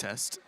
Test.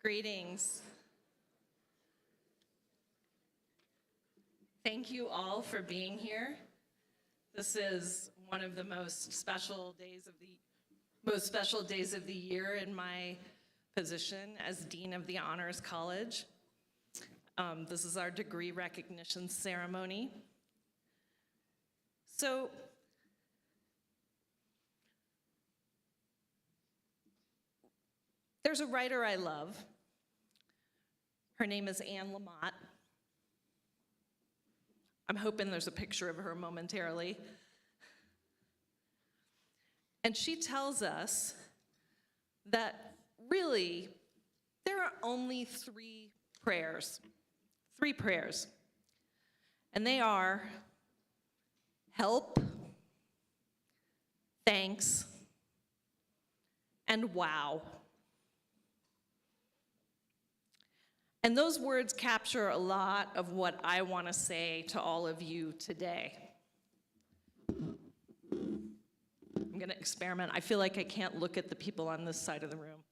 Greetings. Thank you all for being here. This is one of the most special days of the year in my position as Dean of the Honors College. This is our degree recognition ceremony. So, there's a writer I love. Her name is Anne Lamott. I'm hoping there's a picture of her momentarily. And she tells us that really there are only three prayers. And they are help, thanks, and wow. And those words capture a lot of what I want to say to all of you today. I'm going to experiment. I feel like I can't look at the people on this side of the room.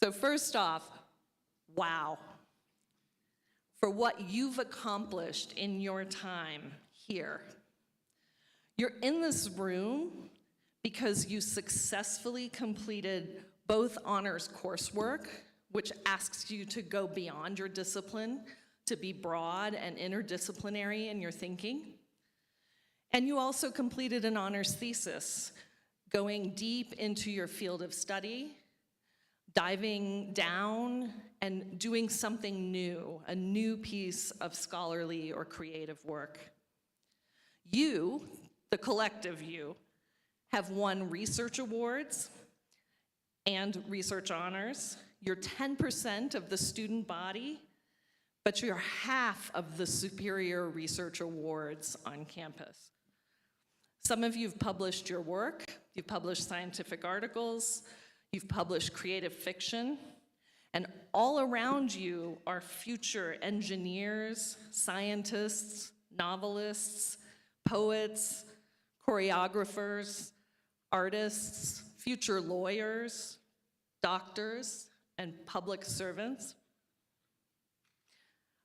So first off, wow. For what you've accomplished in your time here. You're in this room because you successfully completed both honors coursework, which asks you to go beyond your discipline, to be broad and interdisciplinary in your thinking. And you also completed an honors thesis, going deep into your field of study, diving down and doing something new, a new piece of scholarly or creative work. You, the collective you, have won research awards and research honors. You're 10% of the student body, but you're half of the superior research awards on campus. Some of you have published your work, you've published scientific articles, you've published creative fiction, and all around you are future engineers, scientists, novelists, poets, choreographers, artists, future lawyers, doctors, and public servants.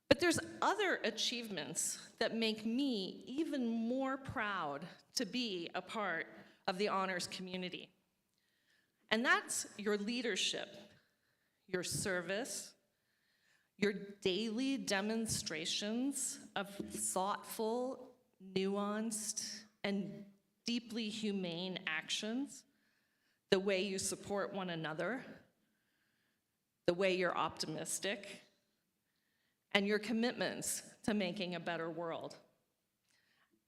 But there's other achievements that make me even more proud to be a part of the honors community. And that's your leadership, your service, your daily demonstrations of thoughtful, nuanced, and deeply humane actions, the way you support one another, the way you're optimistic, and your commitments to making a better world.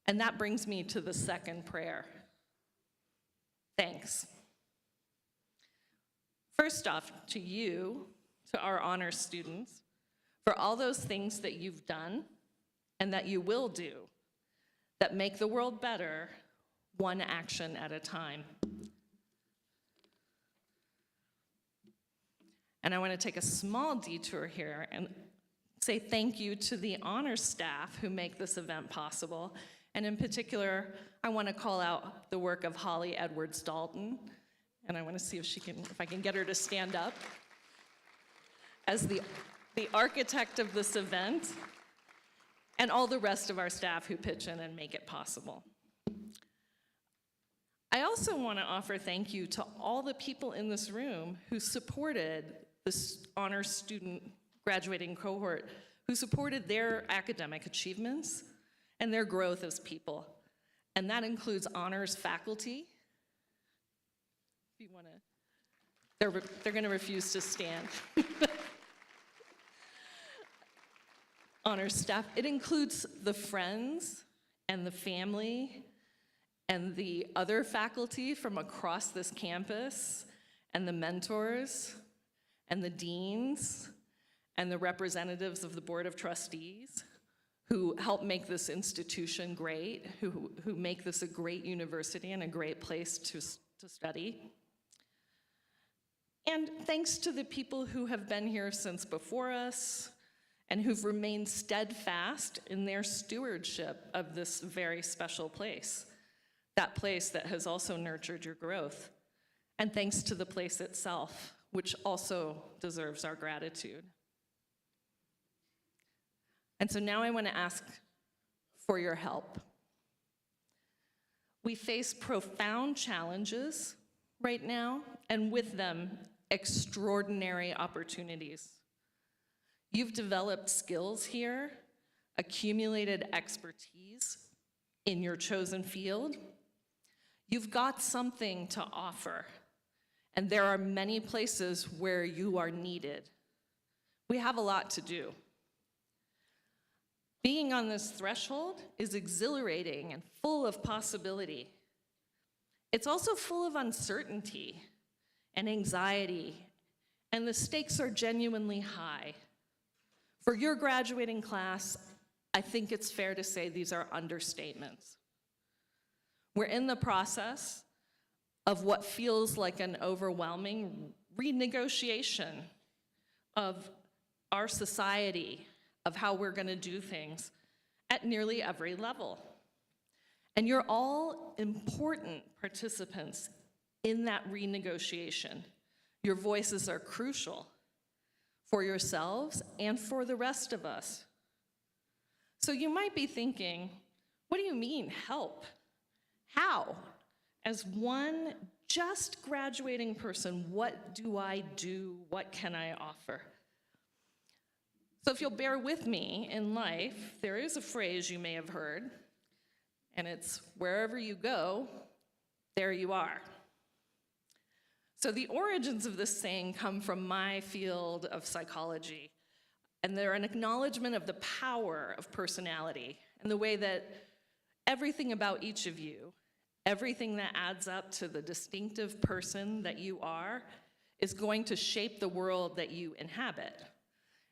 And that brings me to the second prayer. Thanks. First off, to you, to our honors students, for all those things that you've done and that you will do that make the world better, one action at a time. And I want to take a small detour here and say thank you to the honors staff who make this event possible. And in particular, I want to call out the work of Holly Edwards-Dalton. And I want to see if I can get her to stand up as the architect of this event, and all the rest of our staff who pitch in and make it possible. I also want to offer thank you to all the people in this room who supported this honors student graduating cohort, who supported their academic achievements and their growth as people. And that includes honors faculty. If you want to, they're going to refuse to stand. Honors staff, it includes the friends and the family and the other faculty from across this campus, and the mentors and the deans and the representatives of the Board of Trustees who help make this institution great, who make this a great university and a great place to study. And thanks to the people who have been here since before us and who've remained steadfast in their stewardship of this very special place, that place that has also nurtured your growth. And thanks to the place itself, which also deserves our gratitude. And so now I want to ask for your help. We face profound challenges right now, and with them, extraordinary opportunities. You've developed skills here, accumulated expertise in your chosen field. You've got something to offer, and there are many places where you are needed. We have a lot to do. Being on this threshold is exhilarating and full of possibility. It's also full of uncertainty and anxiety, and the stakes are genuinely high. For your graduating class, I think it's fair to say these are understatements. We're in the process of what feels like an overwhelming renegotiation of our society, of how we're going to do things at nearly every level. And you're all important participants in that renegotiation. Your voices are crucial for yourselves and for the rest of us. So you might be thinking, what do you mean, help? How? As one just graduating person, what do I do? What can I offer? So if you'll bear with me in life, there is a phrase you may have heard, and it's wherever you go, there you are. So the origins of this saying come from my field of psychology, and they're an acknowledgement of the power of personality and the way that everything about each of you, everything that adds up to the distinctive person that you are, is going to shape the world that you inhabit.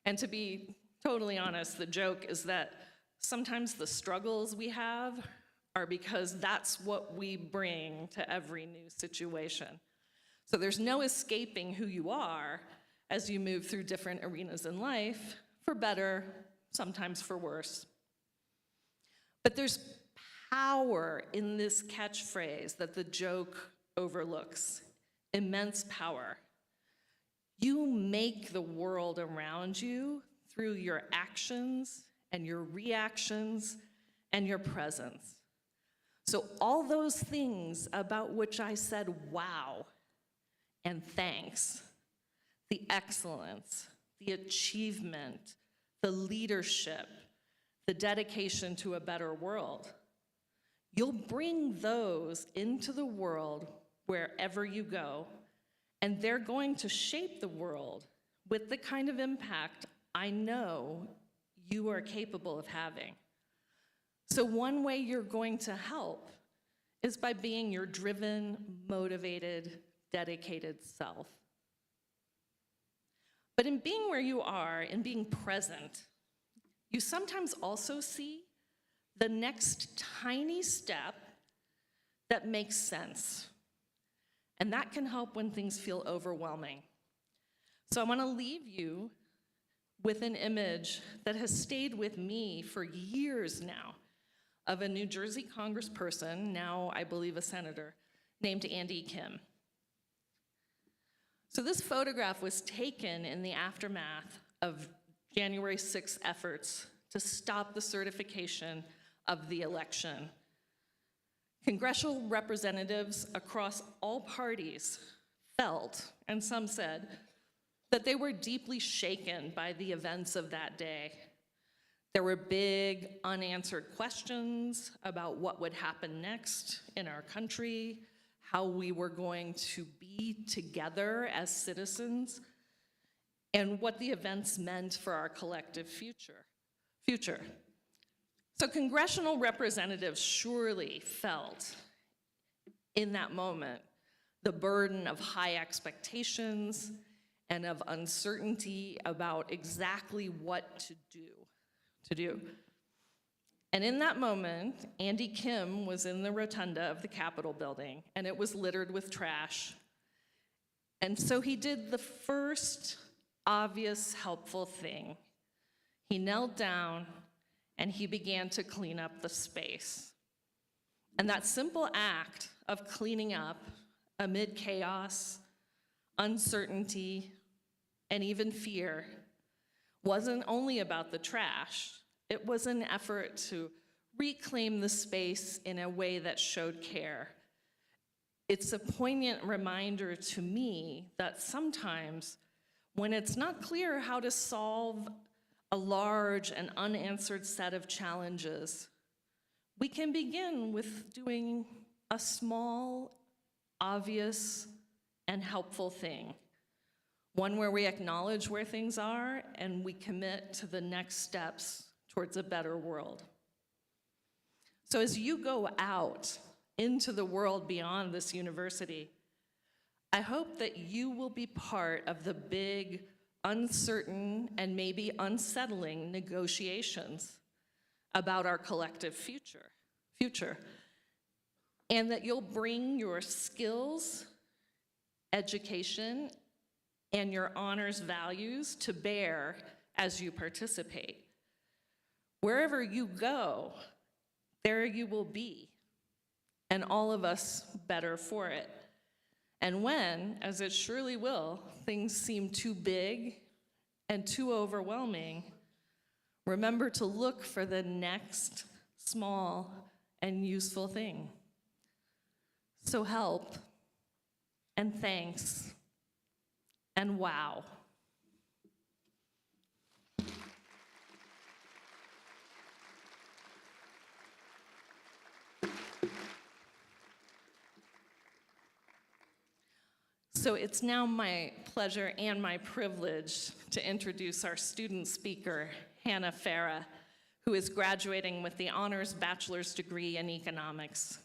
And to be totally honest, the joke is that sometimes the struggles we have are because that's what we bring to every new situation. So there's no escaping who you are as you move through different arenas in life, for better, sometimes for worse. But there's power in this catchphrase that the joke overlooks, immense power. You make the world around you through your actions and your reactions and your presence. So all those things about which I said wow and thanks, the excellence, the achievement, the leadership, the dedication to a better world, you'll bring those into the world wherever you go, and they're going to shape the world with the kind of impact I know you are capable of having. So one way you're going to help is by being your driven, motivated, dedicated self. But in being where you are, in being present, you sometimes also see the next tiny step that makes sense. And that can help when things feel overwhelming. So I want to leave you with an image that has stayed with me for years now of a New Jersey congressperson, now I believe a senator, named Andy Kim. So this photograph was taken in the aftermath of January 6th efforts to stop the certification of the election. Congressional representatives across all parties felt, and some said, that they were deeply shaken by the events of that day. There were big unanswered questions about what would happen next in our country, how we were going to be together as citizens, and what the events meant for our collective future. So congressional representatives surely felt in that moment the burden of high expectations and of uncertainty about exactly what to do. And in that moment, Andy Kim was in the rotunda of the Capitol building, and it was littered with trash. And so he did the first obvious, helpful thing. He knelt down and he began to clean up the space. And that simple act of cleaning up amid chaos, uncertainty, and even fear wasn't only about the trash. It was an effort to reclaim the space in a way that showed care. It's a poignant reminder to me that sometimes when it's not clear how to solve a large and unanswered set of challenges, we can begin with doing a small, obvious, and helpful thing. One where we acknowledge where things are and we commit to the next steps towards a better world. So as you go out into the world beyond this university, I hope that you will be part of the big, uncertain, and maybe unsettling negotiations about our collective future, and that you'll bring your skills, education, and your honors values to bear as you participate. Wherever you go, there you will be, and all of us better for it. And when, as it surely will, things seem too big and too overwhelming, remember to look for the next small and useful thing. So help, and thanks, and wow. So it's now my pleasure and my privilege to introduce our student speaker, Hannah Farah, who is graduating with the honors bachelor's degree in economics.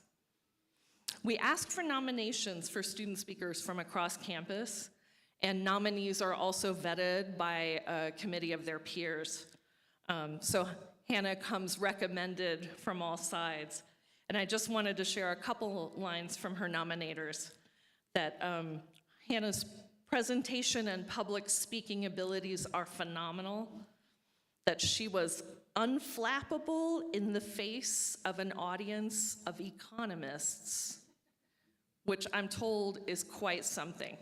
We asked for nominations for student speakers from across campus, and nominees are also vetted by a committee of their peers. So Hannah comes recommended from all sides. And I just wanted to share a couple lines from her nominators that Hannah's presentation and public speaking abilities are phenomenal, that she was unflappable in the face of an audience of economists, which I'm told is quite something,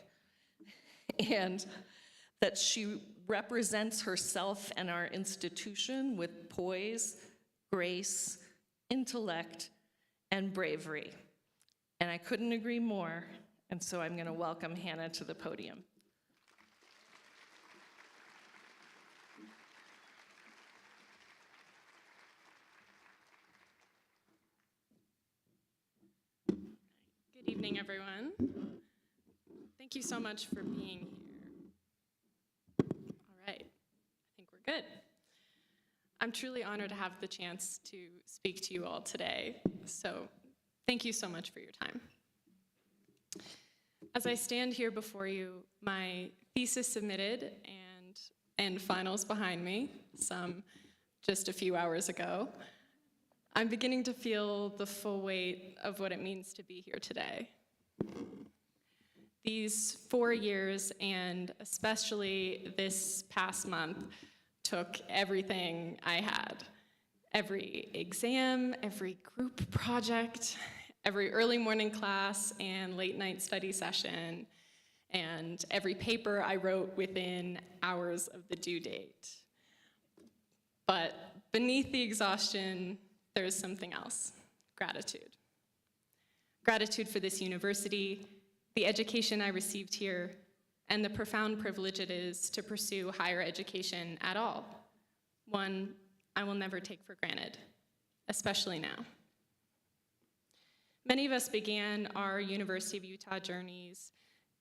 and that she represents herself and our institution with poise, grace, intellect, and bravery. And I couldn't agree more. And so I'm going to welcome Hannah to the podium. Good evening, everyone. Thank you so much for being here. All right, I think we're good. I'm truly honored to have the chance to speak to you all today. So thank you so much for your time. As I stand here before you, my thesis submitted and finals behind me, some just a few hours ago, I'm beginning to feel the full weight of what it means to be here today. These 4 years, and especially this past month, took everything I had. Every exam, every group project, every early morning class and late night study session, and every paper I wrote within hours of the due date. But beneath the exhaustion, there's something else: gratitude. Gratitude for this university, the education I received here, and the profound privilege it is to pursue higher education at all. One I will never take for granted, especially now. Many of us began our University of Utah journeys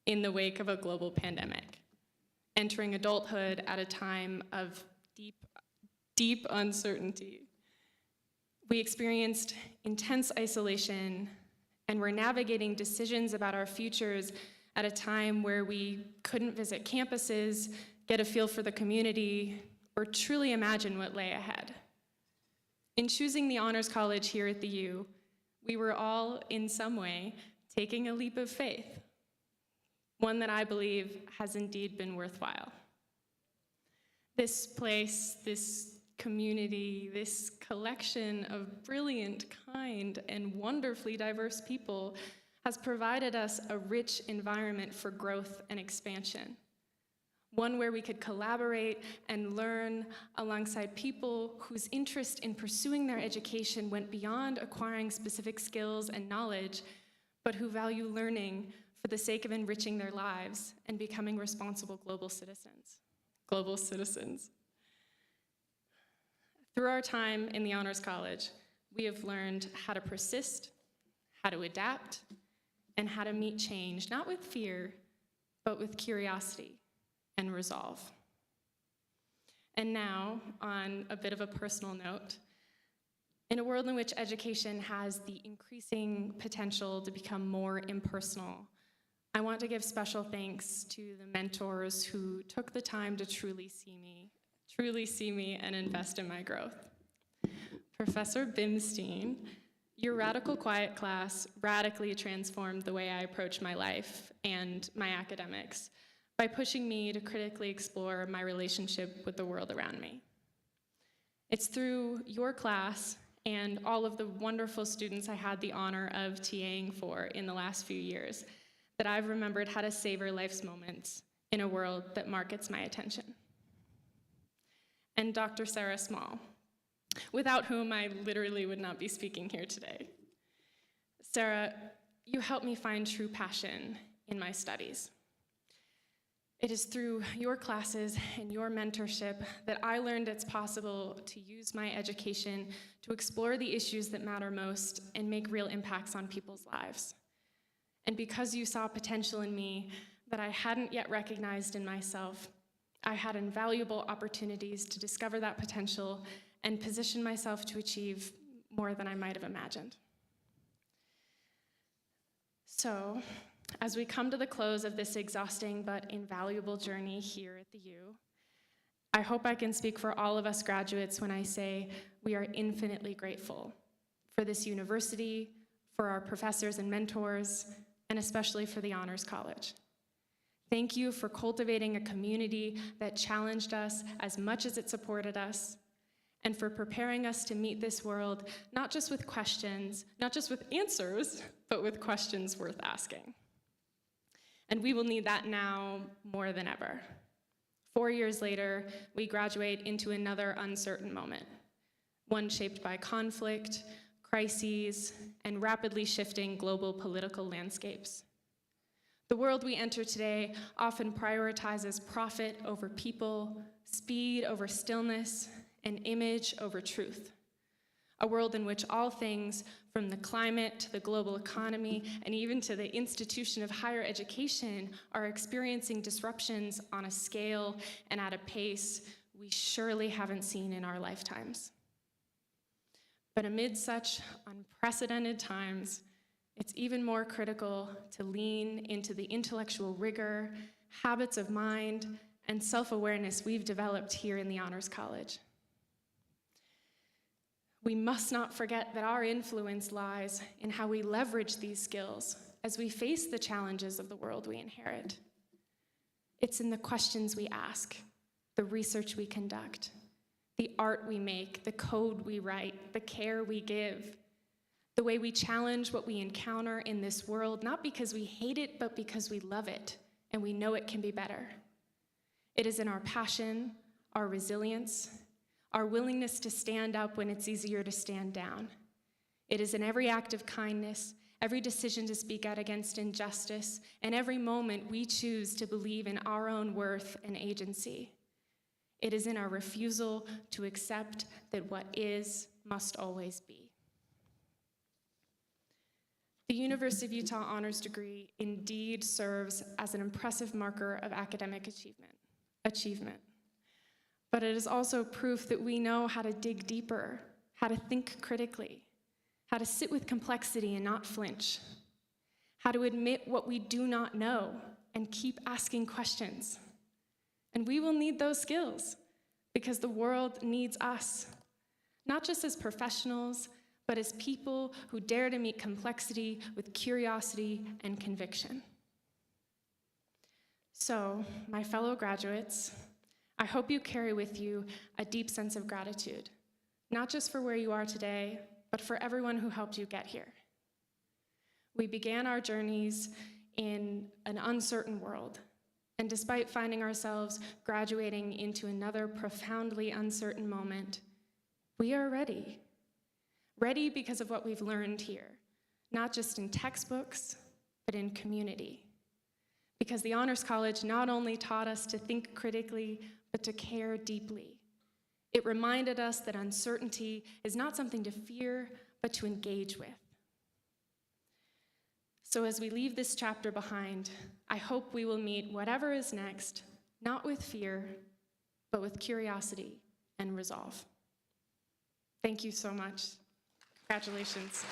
in the wake of a global pandemic, entering adulthood at a time of deep, deep uncertainty. We experienced intense isolation, and we're navigating decisions about our futures at a time where we couldn't visit campuses, get a feel for the community, or truly imagine what lay ahead. In choosing the Honors College here at the U, we were all, in some way, taking a leap of faith, one that I believe has indeed been worthwhile. This place, this community, this collection of brilliant, kind, and wonderfully diverse people has provided us a rich environment for growth and expansion. One where we could collaborate and learn alongside people whose interest in pursuing their education went beyond acquiring specific skills and knowledge, but who value learning for the sake of enriching their lives and becoming responsible global citizens. Global citizens. Through our time in the Honors College, we have learned how to persist, how to adapt, and how to meet change, not with fear, but with curiosity and resolve. And now, on a bit of a personal note, in a world in which education has the increasing potential to become more impersonal, I want to give special thanks to the mentors who took the time to truly see me and invest in my growth. Professor Bimstein, your Radical Quiet class radically transformed the way I approach my life and my academics by pushing me to critically explore my relationship with the world around me. It's through your class and all of the wonderful students I had the honor of TAing for in the last few years that I've remembered how to savor life's moments in a world that markets my attention. And Dr. Sarah Small, without whom I literally would not be speaking here today. Sarah, you helped me find true passion in my studies. It is through your classes and your mentorship that I learned it's possible to use my education to explore the issues that matter most and make real impacts on people's lives. And because you saw potential in me that I hadn't yet recognized in myself, I had invaluable opportunities to discover that potential and position myself to achieve more than I might have imagined. So, as we come to the close of this exhausting but invaluable journey here at the U, I hope I can speak for all of us graduates when I say we are infinitely grateful for this university, for our professors and mentors, and especially for the Honors College. Thank you for cultivating a community that challenged us as much as it supported us, and for preparing us to meet this world not just with questions, not just with answers, but with questions worth asking. And we will need that now more than ever. 4 years later, we graduate into another uncertain moment, one shaped by conflict, crises, and rapidly shifting global political landscapes. The world we enter today often prioritizes profit over people, speed over stillness, and image over truth. A world in which all things, from the climate to the global economy, and even to the institution of higher education, are experiencing disruptions on a scale and at a pace we surely haven't seen in our lifetimes. But amid such unprecedented times, it's even more critical to lean into the intellectual rigor, habits of mind, and self-awareness we've developed here in the Honors College. We must not forget that our influence lies in how we leverage these skills as we face the challenges of the world we inherit. It's in the questions we ask, the research we conduct, the art we make, the code we write, the care we give, the way we challenge what we encounter in this world, not because we hate it, but because we love it and we know it can be better. It is in our passion, our resilience, our willingness to stand up when it's easier to stand down. It is in every act of kindness, every decision to speak out against injustice, and every moment we choose to believe in our own worth and agency. It is in our refusal to accept that what is must always be. The University of Utah honors degree indeed serves as an impressive marker of academic achievement. But it is also proof that we know how to dig deeper, how to think critically, how to sit with complexity and not flinch, how to admit what we do not know and keep asking questions. And we will need those skills because the world needs us, not just as professionals, but as people who dare to meet complexity with curiosity and conviction. So, my fellow graduates, I hope you carry with you a deep sense of gratitude, not just for where you are today, but for everyone who helped you get here. We began our journeys in an uncertain world, and despite finding ourselves graduating into another profoundly uncertain moment, we are ready. Ready because of what we've learned here, not just in textbooks, but in community. Because the Honors College not only taught us to think critically, but to care deeply. It reminded us that uncertainty is not something to fear, but to engage with. So as we leave this chapter behind, I hope we will meet whatever is next, not with fear, but with curiosity and resolve. Thank you so much. Congratulations.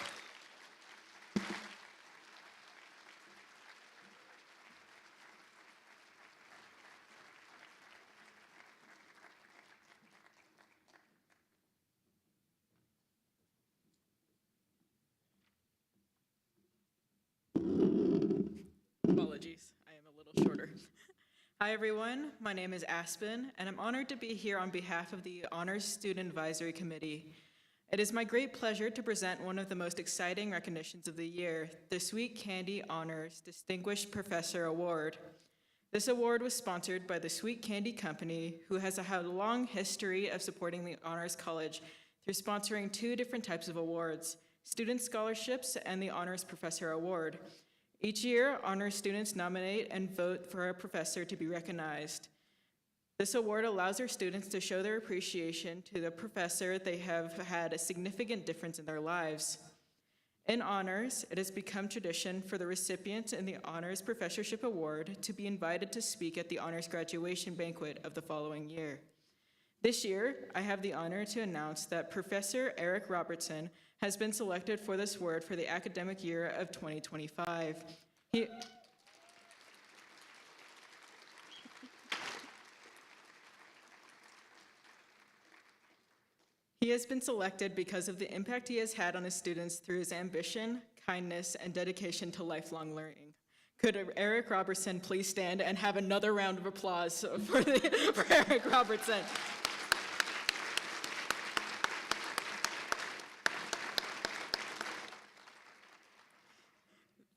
Apologies, I am a little shorter. Hi everyone, my name is Aspen, and I'm honored to be here on behalf of the Honors Student Advisory Committee. It is my great pleasure to present one of the most exciting recognitions of the year, the Sweet Candy Honors Distinguished Professor Award. This award was sponsored by the Sweet Candy Company, who has had a long history of supporting the Honors College through sponsoring two different types of awards, Student Scholarships and the Honors Professor Award. Each year, honors students nominate and vote for a professor to be recognized. This award allows our students to show their appreciation to the professor they have had a significant difference in their lives. In honors, it has become tradition for the recipient in the Honors Professorship Award to be invited to speak at the honors graduation banquet of the following year. This year, I have the honor to announce that Professor Eric Robertson has been selected for this award for the academic year of 2025. He has been selected because of the impact he has had on his students through his ambition, kindness, and dedication to lifelong learning. Could Eric Robertson please stand and have another round of applause for Eric Robertson?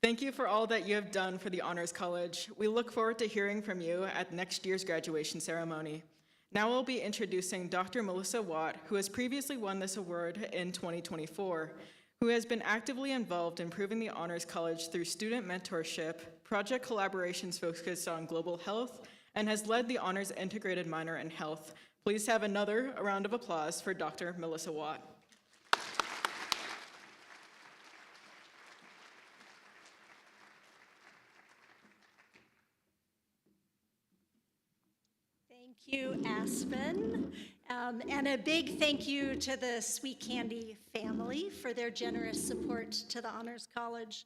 Thank you for all that you have done for the Honors College. We look forward to hearing from you at next year's graduation ceremony. Now we'll be introducing Dr. Melissa Watt, who has previously won this award in 2024, who has been actively involved in improving the Honors College through student mentorship, project collaborations focused on global health, and has led the Honors Integrated Minor in Health. Please have another round of applause for Dr. Melissa Watt. Thank you, Aspen. And a big thank you to the Sweet Candy family for their generous support to the Honors College.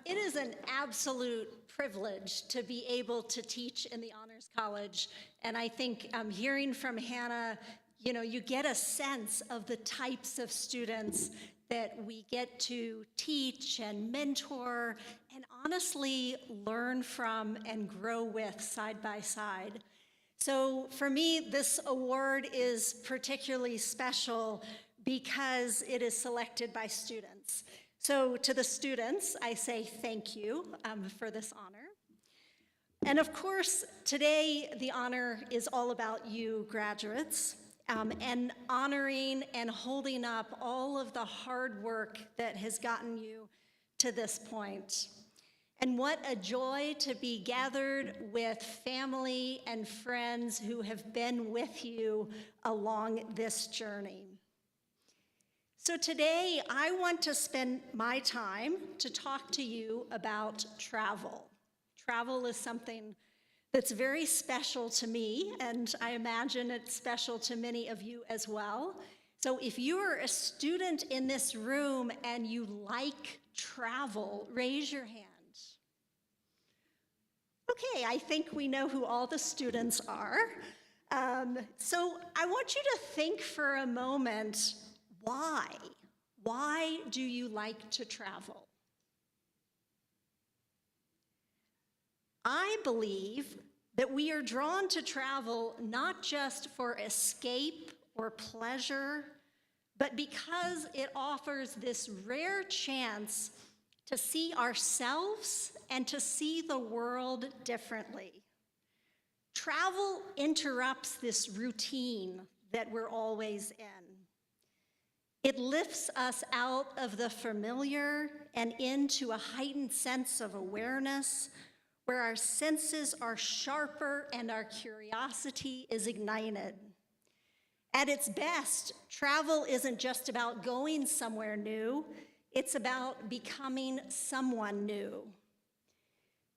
It is an absolute privilege to be able to teach in the Honors College. And I think hearing from Hannah, you get a sense of the types of students that we get to teach and mentor and honestly learn from and grow with side by side. So for me, this award is particularly special because it is selected by students. So to the students, I say thank you for this honor. And of course, today the honor is all about you graduates and honoring and holding up all of the hard work that has gotten you to this point. And what a joy to be gathered with family and friends who have been with you along this journey. So today, I want to spend my time to talk to you about travel. Travel is something that's very special to me, and I imagine it's special to many of you as well. So if you are a student in this room and you like travel, raise your hand. Okay, I think we know who all the students are. So I want you to think for a moment, why? Why do you like to travel? I believe that we are drawn to travel not just for escape or pleasure, but because it offers this rare chance to see ourselves and to see the world differently. Travel interrupts this routine that we're always in. It lifts us out of the familiar and into a heightened sense of awareness where our senses are sharper and our curiosity is ignited. At its best, travel isn't just about going somewhere new, it's about becoming someone new.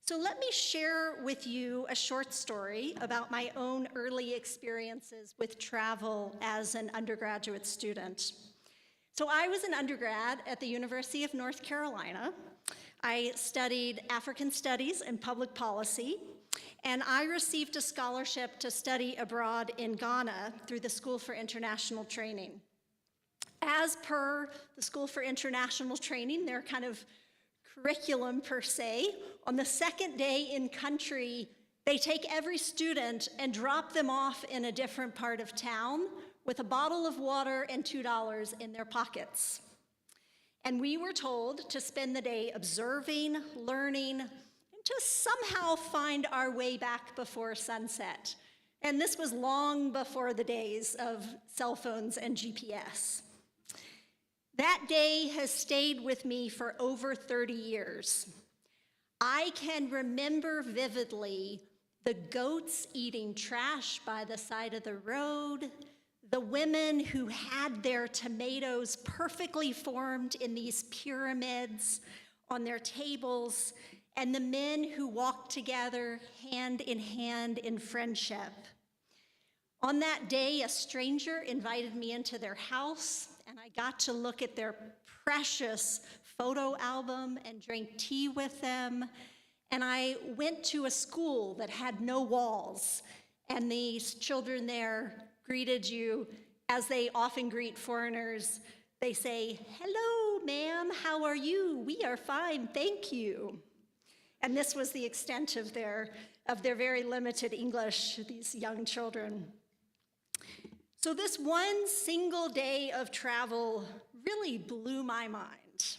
So let me share with you a short story about my own early experiences with travel as an undergraduate student. So I was an undergrad at the University of North Carolina. I studied African Studies and Public Policy, and I received a scholarship to study abroad in Ghana through the School for International Training. As per the School for International Training, their kind of curriculum per se, on the second day in country, They take every student and drop them off in a different part of town with a bottle of water and $2 in their pockets. And we were told to spend the day observing, learning, and to somehow find our way back before sunset. And this was long before the days of cell phones and GPS. That day has stayed with me for over 30 years. I can remember vividly the goats eating trash by the side of the road, the women who had their tomatoes perfectly formed in these pyramids on their tables, and the men who walked together hand in friendship. On that day, a stranger invited me into their house, and I got to look at their precious photo album and drink tea with them. And I went to a school that had no walls, and these children there greeted you as they often greet foreigners. They say, "Hello, ma'am, how are you? We are fine, thank you." And this was the extent of their very limited English, these young children. So this one single day of travel really blew my mind.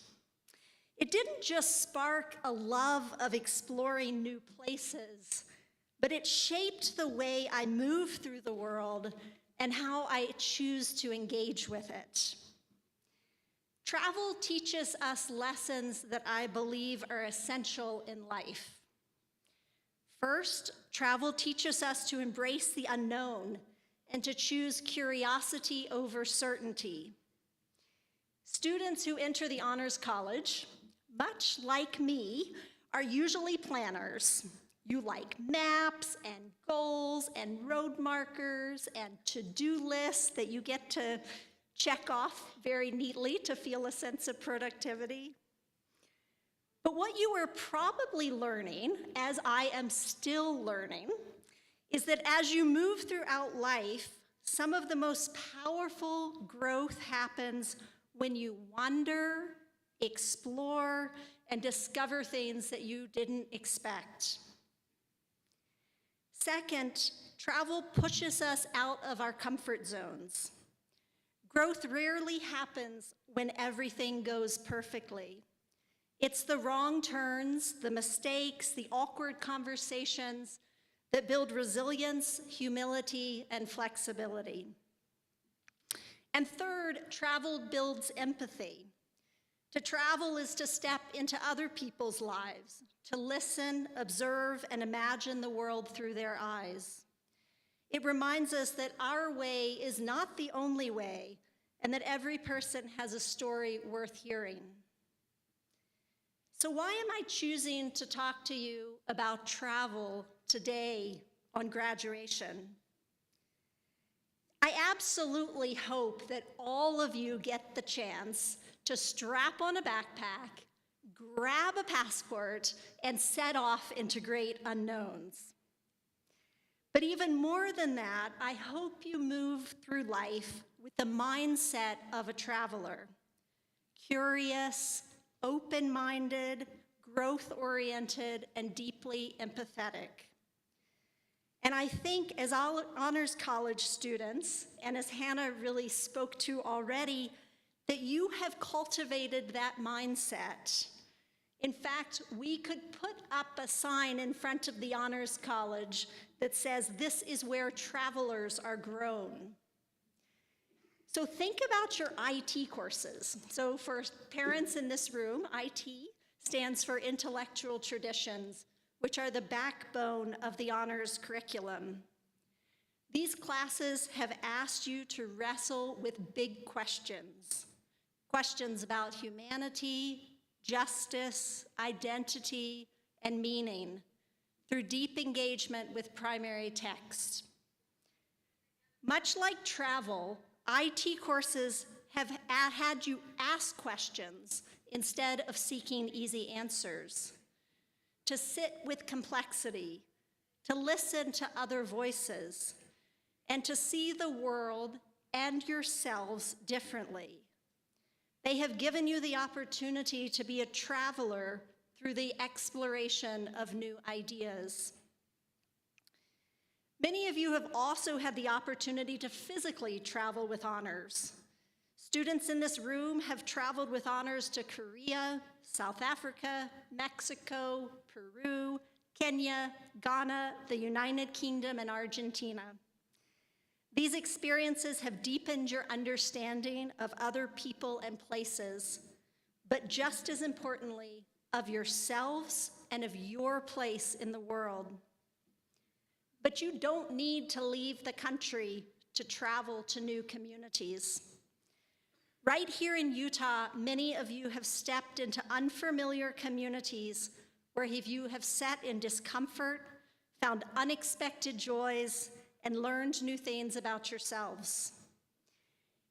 It didn't just spark a love of exploring new places, but it shaped the way I move through the world and how I choose to engage with it. Travel teaches us lessons that I believe are essential in life. First, travel teaches us to embrace the unknown and to choose curiosity over certainty. Students who enter the Honors College, much like me, are usually planners. You like maps and goals and road markers and to-do lists that you get to check off very neatly to feel a sense of productivity. But what you are probably learning, as I am still learning, is that as you move throughout life, some of the most powerful growth happens when you wander, explore, and discover things that you didn't expect. Second, travel pushes us out of our comfort zones. Growth rarely happens when everything goes perfectly. It's the wrong turns, the mistakes, the awkward conversations that build resilience, humility, and flexibility. And third, travel builds empathy. To travel is to step into other people's lives, to listen, observe, and imagine the world through their eyes. It reminds us that our way is not the only way, and that every person has a story worth hearing. So why am I choosing to talk to you about travel today on graduation? I absolutely hope that all of you get the chance to strap on a backpack, grab a passport, and set off into great unknowns. But even more than that, I hope you move through life with the mindset of a traveler, curious, open-minded, growth-oriented, and deeply empathetic. And I think as Honors College students, and as Hannah really spoke to already, that you have cultivated that mindset. In fact, we could put up a sign in front of the Honors College that says, "This is where travelers are grown." So think about your IT courses. So for parents in this room, IT stands for Intellectual Traditions, which are the backbone of the honors curriculum. These classes have asked you to wrestle with big questions. Questions about humanity, justice, identity, and meaning through deep engagement with primary text. Much like travel, IT courses have had you ask questions instead of seeking easy answers, to sit with complexity, to listen to other voices, and to see the world and yourselves differently. They have given you the opportunity to be a traveler through the exploration of new ideas. Many of you have also had the opportunity to physically travel with honors. Students in this room have traveled with honors to Korea, South Africa, Mexico, Peru, Kenya, Ghana, the United Kingdom, and Argentina. These experiences have deepened your understanding of other people and places, but just as importantly, of yourselves and of your place in the world. But you don't need to leave the country to travel to new communities. Right here in Utah, many of you have stepped into unfamiliar communities where you have sat in discomfort, found unexpected joys, and learned new things about yourselves.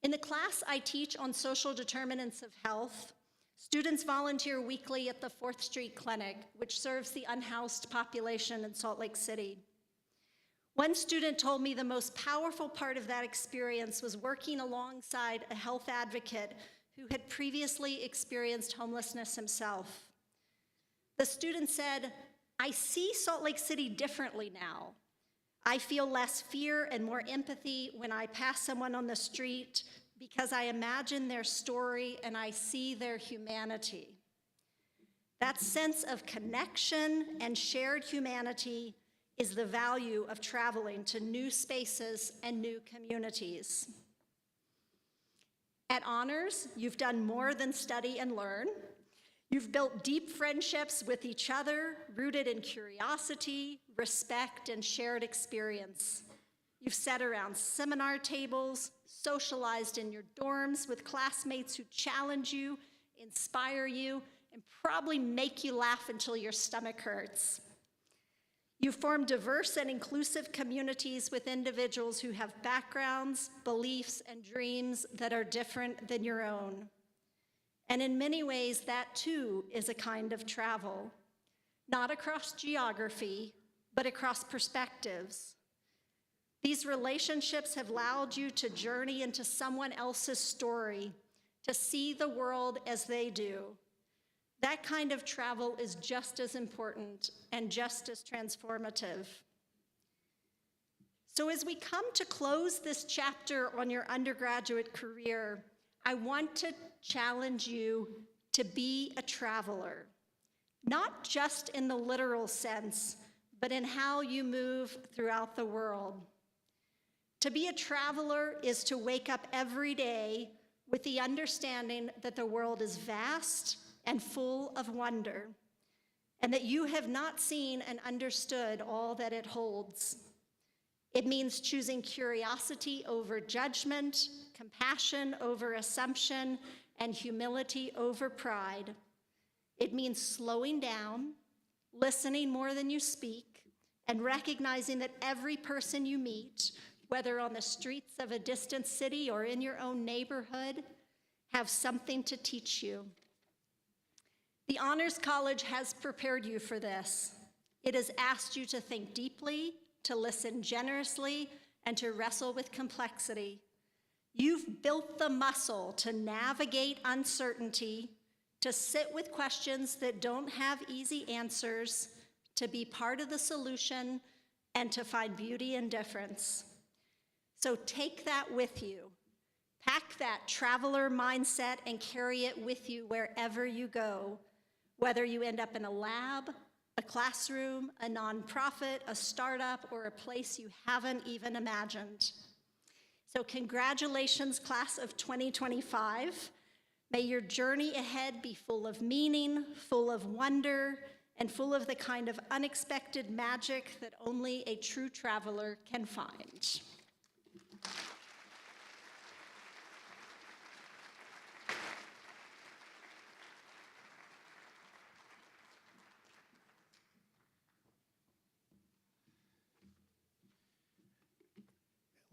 In the class I teach on social determinants of health, students volunteer weekly at the 4th Street Clinic, which serves the unhoused population in Salt Lake City. One student told me the most powerful part of that experience was working alongside a health advocate who had previously experienced homelessness himself. The student said, "I see Salt Lake City differently now. I feel less fear and more empathy when I pass someone on the street because I imagine their story and I see their humanity." That sense of connection and shared humanity is the value of traveling to new spaces and new communities. At Honors, you've done more than study and learn. You've built deep friendships with each other, rooted in curiosity, respect, and shared experience. You've sat around seminar tables, socialized in your dorms with classmates who challenge you, inspire you, and probably make you laugh until your stomach hurts. You've formed diverse and inclusive communities with individuals who have backgrounds, beliefs, and dreams that are different than your own. And in many ways, that too is a kind of travel, not across geography, but across perspectives. These relationships have allowed you to journey into someone else's story, to see the world as they do. That kind of travel is just as important and just as transformative. So as we come to close this chapter on your undergraduate career, I want to challenge you to be a traveler, not just in the literal sense, but in how you move throughout the world. To be a traveler is to wake up every day with the understanding that the world is vast and full of wonder, and that you have not seen and understood all that it holds. It means choosing curiosity over judgment, compassion over assumption, and humility over pride. It means slowing down, listening more than you speak, and recognizing that every person you meet, whether on the streets of a distant city or in your own neighborhood, have something to teach you. The Honors College has prepared you for this. It has asked you to think deeply, to listen generously, and to wrestle with complexity. You've built the muscle to navigate uncertainty, to sit with questions that don't have easy answers, to be part of the solution, and to find beauty in difference. So take that with you. Pack that traveler mindset and carry it with you wherever you go, whether you end up in a lab, a classroom, a nonprofit, a startup, or a place you haven't even imagined. So congratulations, class of 2025. May your journey ahead be full of meaning, full of wonder, and full of the kind of unexpected magic that only a true traveler can find.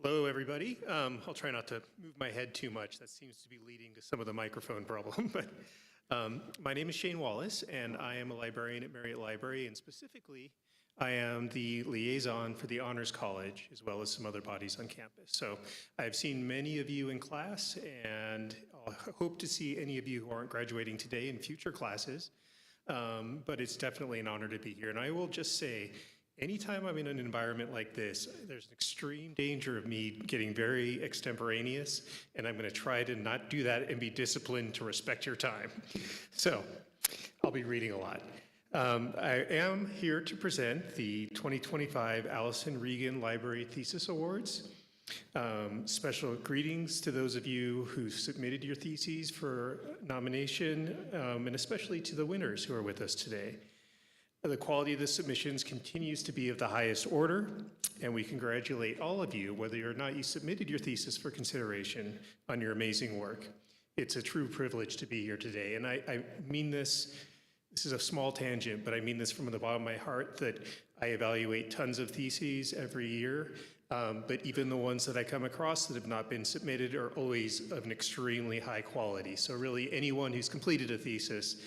Hello, everybody. I'll try not to move my head too much. That seems to be leading to some of the microphone problem. But my name is Shane Wallace, and I am a librarian at Marriott Library, and specifically, I am the liaison for the Honors College, as well as some other bodies on campus. So I've seen many of you in class, and I'll hope to see any of you who aren't graduating today in future classes. But it's definitely an honor to be here. And I will just say, Anytime I'm in an environment like this, there's an extreme danger of me getting very extemporaneous, and I'm going to try to not do that and be disciplined to respect your time. So I'll be reading a lot. I am here to present the 2025 Allison Regan Library Thesis Awards. Special greetings to those of you who submitted your theses for nomination, and especially to the winners who are with us today. The quality of the submissions continues to be of the highest order, and we congratulate all of you, whether or not you submitted your thesis for consideration, on your amazing work. It's a true privilege to be here today, and I mean this is a small tangent, but I mean this from the bottom of my heart, that I evaluate tons of theses every year, but even the ones that I come across that have not been submitted are always of an extremely high quality. So really, anyone who's completed a thesis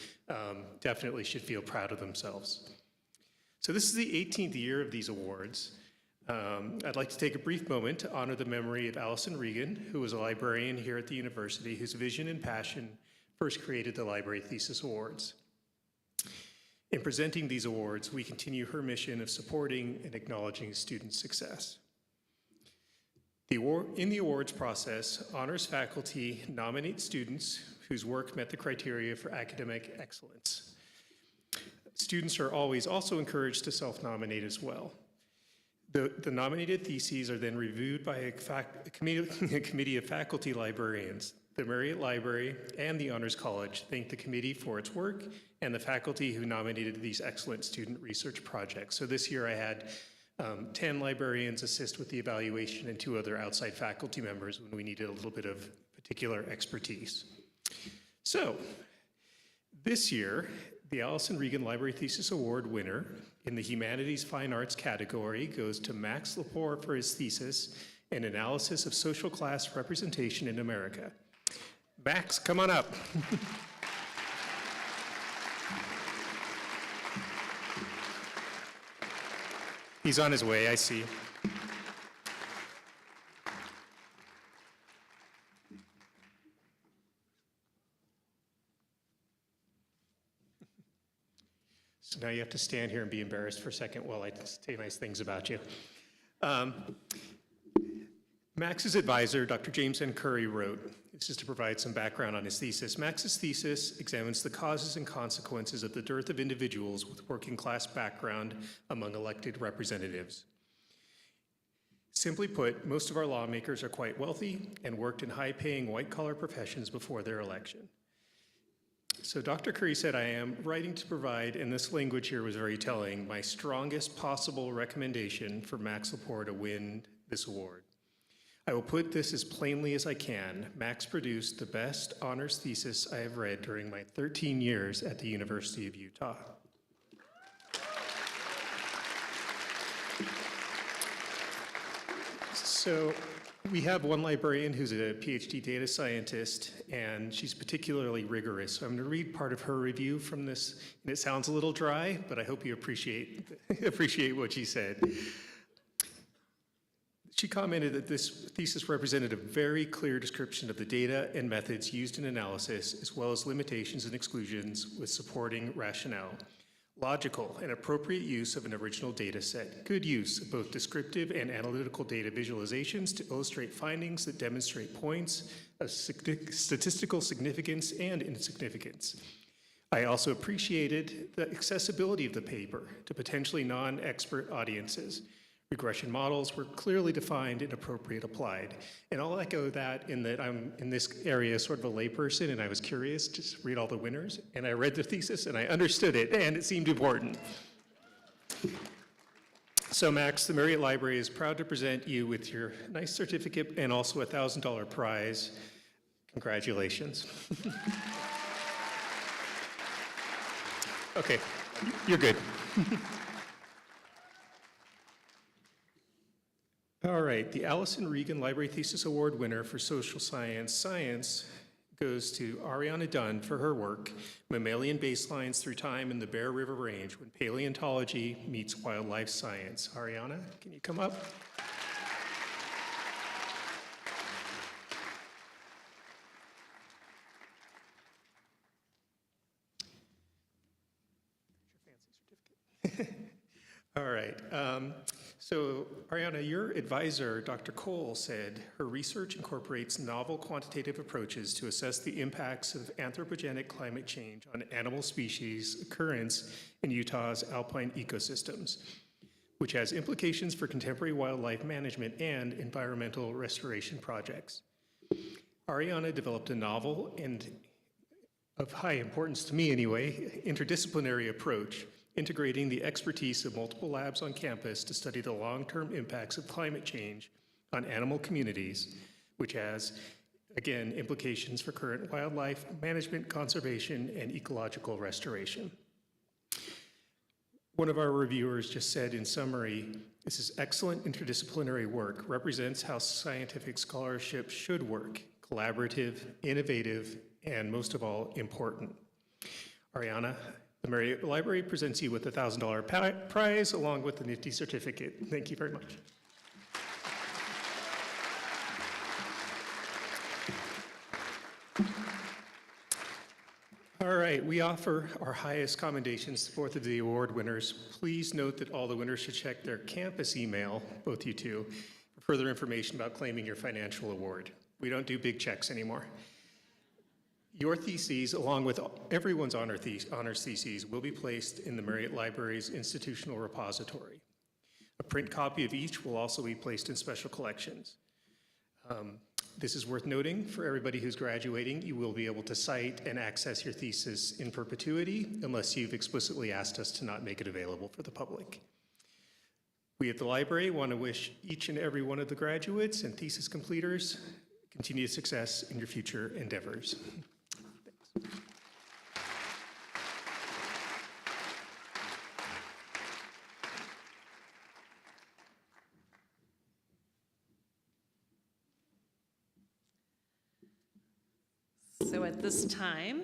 definitely should feel proud of themselves. So this is the 18th year of these awards. I'd like to take a brief moment to honor the memory of Allison Regan, who was a librarian here at the university whose vision and passion first created the Library Thesis Awards. In presenting these awards, we continue her mission of supporting and acknowledging student success. In the awards process, honors faculty nominate students whose work met the criteria for academic excellence. Students are always also encouraged to self-nominate as well. The nominated theses are then reviewed by a committee of faculty librarians. The Marriott Library and the Honors College thank the committee for its work and the faculty who nominated these excellent student research projects. So this year I had 10 librarians assist with the evaluation and 2 other outside faculty members when we needed a little bit of particular expertise. So this year, the Allison Regan Library Thesis Award winner in the Humanities Fine Arts category goes to Max Lepore for his thesis, An Analysis of Social Class Representation in America. Max, come on up. He's on his way, I see. So now you have to stand here and be embarrassed for a second while I say nice things about you. Max's advisor, Dr. James N. Curry, wrote, this is to provide some background on his thesis. Max's thesis examines the causes and consequences of the dearth of individuals with working class background among elected representatives. Simply put, most of our lawmakers are quite wealthy and worked in high-paying white-collar professions before their election. So Dr. Curry said, I am writing to provide, and this language here was very telling, my strongest possible recommendation for Max Lepore to win this award. I will put this as plainly as I can. Max produced the best honors thesis I have read during my 13 years at the University of Utah. So we have one librarian who's a PhD data scientist, and she's particularly rigorous. So I'm going to read part of her review from this, and it sounds a little dry, but I hope you appreciate what she said. She commented that this thesis represented a very clear description of the data and methods used in analysis, as well as limitations and exclusions with supporting rationale. Logical and appropriate use of an original data set. Good use of both descriptive and analytical data visualizations to illustrate findings that demonstrate points of statistical significance and insignificance. I also appreciated the accessibility of the paper to potentially non-expert audiences. Regression models were clearly defined and appropriate applied. And I'll echo that in that I'm in this area sort of a layperson, and I was curious to read all the winners, and I read the thesis and I understood it, and it seemed important. So Max, the Marriott Library is proud to present you with your nice certificate and also a $1,000 prize. Congratulations. Okay, you're good. All right, the Allison Regan Library Thesis Award winner for Social Science goes to Ariana Dunn for her work, Mammalian Baselines Through Time in the Bear River Range, When Paleontology Meets Wildlife Science. Ariana, can you come up? All right. So, Ariana, your advisor, Dr. Cole, said her research incorporates novel quantitative approaches to assess the impacts of anthropogenic climate change on animal species occurrence in Utah's alpine ecosystems, which has implications for contemporary wildlife management and environmental restoration projects. Ariana developed a novel and, of high importance to me anyway, interdisciplinary approach, integrating the expertise of multiple labs on campus to study the long-term impacts of climate change on animal communities, which has, again, implications for current wildlife management, conservation, and ecological restoration. One of our reviewers just said in summary, this is excellent interdisciplinary work, represents how scientific scholarship should work, collaborative, innovative, and most of all, important. Ariana, the Marriott Library presents you with a $1,000 prize along with the nifty certificate. Thank you very much. All right, we offer our highest commendations to both of the award winners. Please note that all the winners should check their campus email, both you two, for further information about claiming your financial award. We don't do big checks anymore. Your theses, along with everyone's honors theses, will be placed in the Marriott Library's institutional repository. A print copy of each will also be placed in special collections. This is worth noting for everybody who's graduating. You will be able to cite and access your thesis in perpetuity unless you've explicitly asked us to not make it available for the public. We at the library want to wish each and every one of the graduates and thesis completers continued success in your future endeavors. Thanks. So at this time,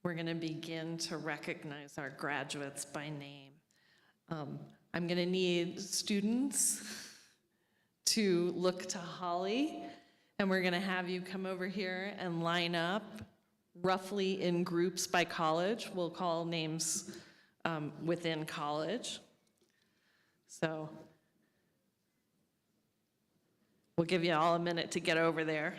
we're going to begin to recognize our graduates by name. I'm going to need students to look to Holly, and we're going to have you come over here and line up roughly in groups by college. We'll call names within college. So we'll give you all a minute to get over there.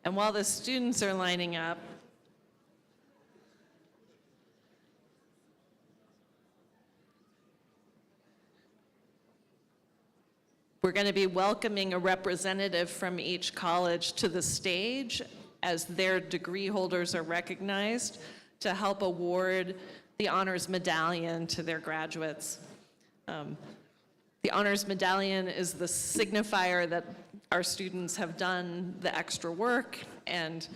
And while the students are lining up, we're going to be welcoming a representative from each college to the stage as their degree holders are recognized to help award the honors medallion to their graduates. The honors medallion is the signifier that our students have done the extra work, and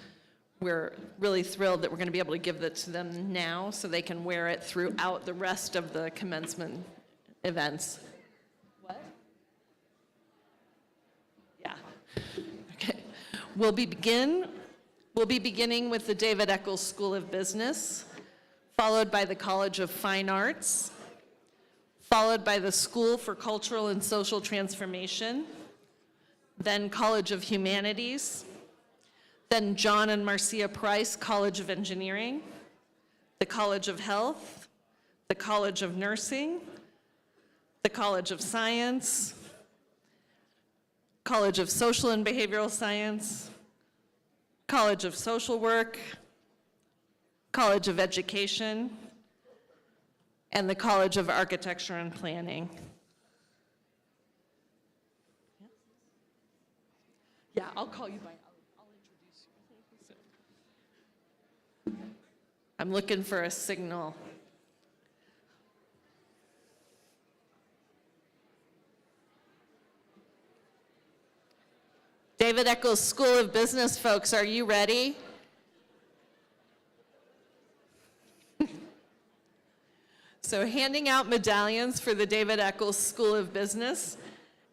we're really thrilled that we're going to be able to give that to them now so they can wear it throughout the rest of the commencement events. What? Yeah. Okay. We'll be beginning with the David Eccles School of Business, followed by the College of Fine Arts, followed by the School for Cultural and Social Transformation, then College of Humanities, then John and Marcia Price College of Engineering, the College of Health, the College of Nursing, the College of Science, College of Social and Behavioral Science, College of Social Work, College of Education, and the College of Architecture and Planning. Yeah, I'll call you by, I'll introduce you. I'm looking for a signal. David Eccles School of Business folks, are you ready? So handing out medallions for the David Eccles School of Business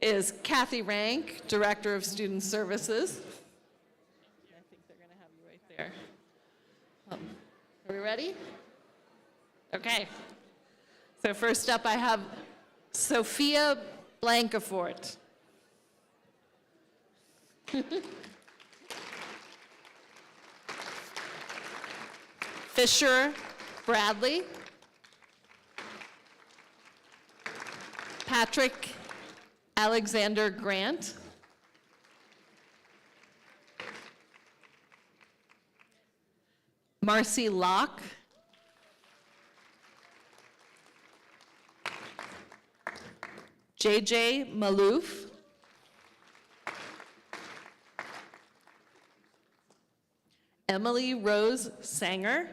is Kathy Rank, Director of Student Services. I think they're going to have you right there. Are we ready? Okay. So first up, I have Sophia Blancafort. Fisher Bradley. Patrick Alexander Grant. Marcy Locke. JJ Malouf. Emily Rose Sanger.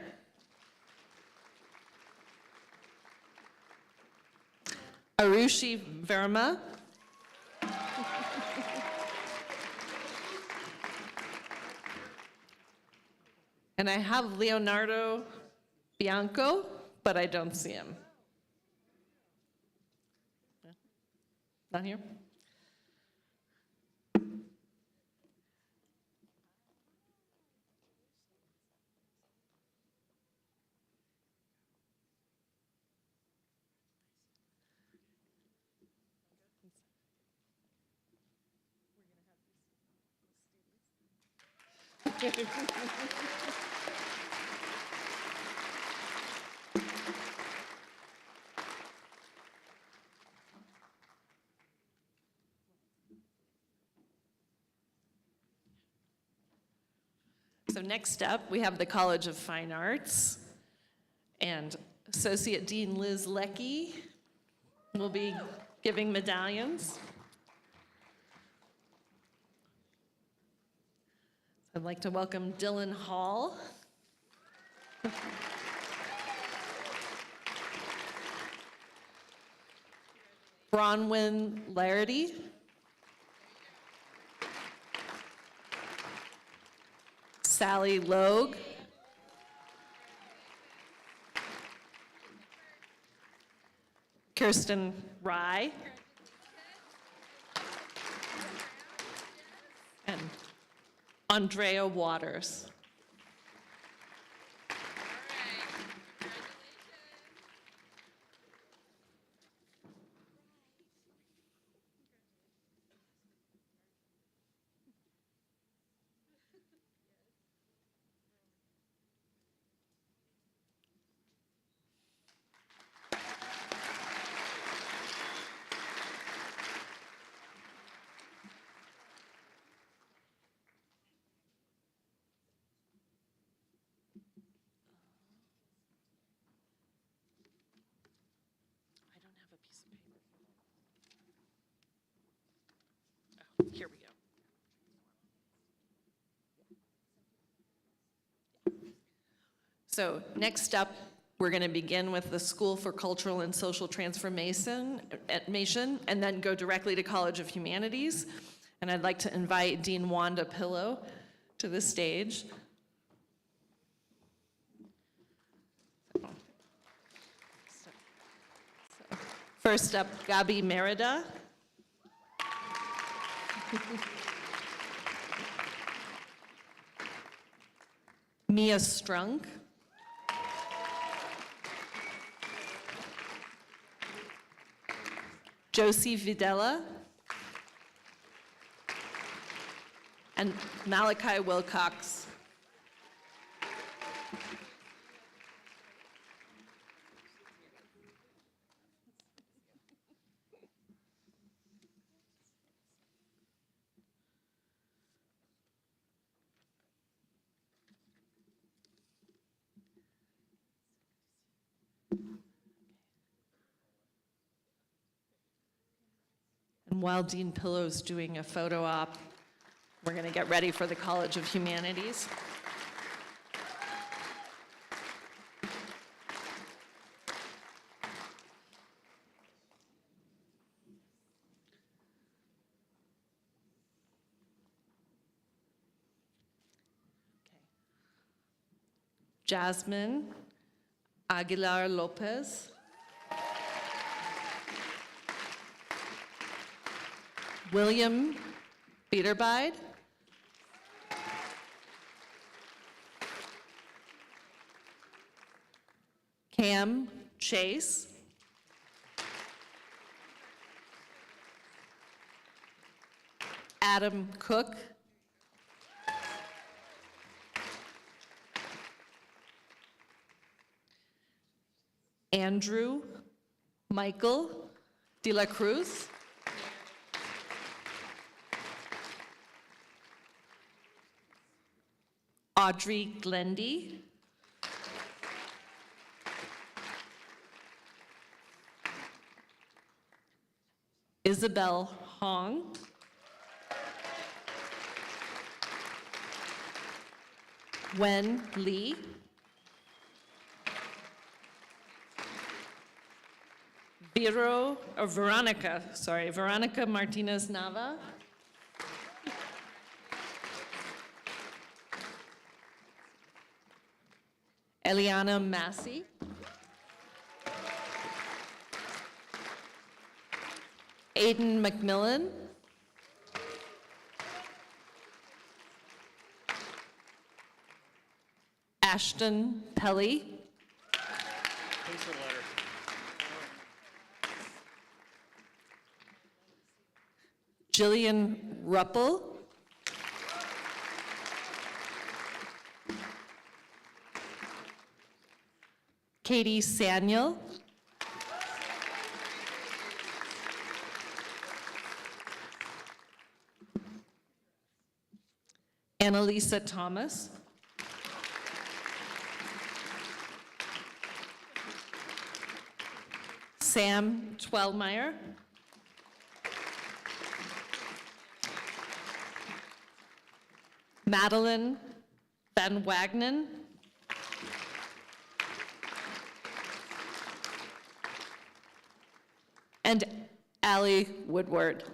Arushi Verma. And I have Leonardo Bianco, but I don't see him. Not here? So next up, we have the College of Fine Arts, and Associate Dean Liz Leckie will be giving medallions. I'd like to welcome Dylan Hall. Bronwyn Larity. Sally Logue. Kirsten Rye. And Andrea Waters. I don't have a piece of paper. Oh, here we go. So next up, we're going to begin with the School for Cultural and Social Transformation, and then go directly to College of Humanities. And I'd like to invite Dean Wanda Pillow to the stage. First up, Gabi Merida. Mia Strunk. Josie Videla. And Malachi Wilcox. And while Dean Pillow's doing a photo op, we're going to get ready for the College of Humanities. Jasmine Aguilar Lopez. William Biederbeid. Pam Chase. Adam Cook. Andrew Michael De La Cruz. Audrey Glendy. Isabel Hong. Wen Lee. Veronica Martinez Nava. Eliana Massey. Aiden McMillan. Ashton Pelly. Thanks for the letter. Jillian Ruppel. Katie Saniel. Annalisa Thomas. Sam Twellmeyer. Madeline Van Wagnen. And Allie Woodward.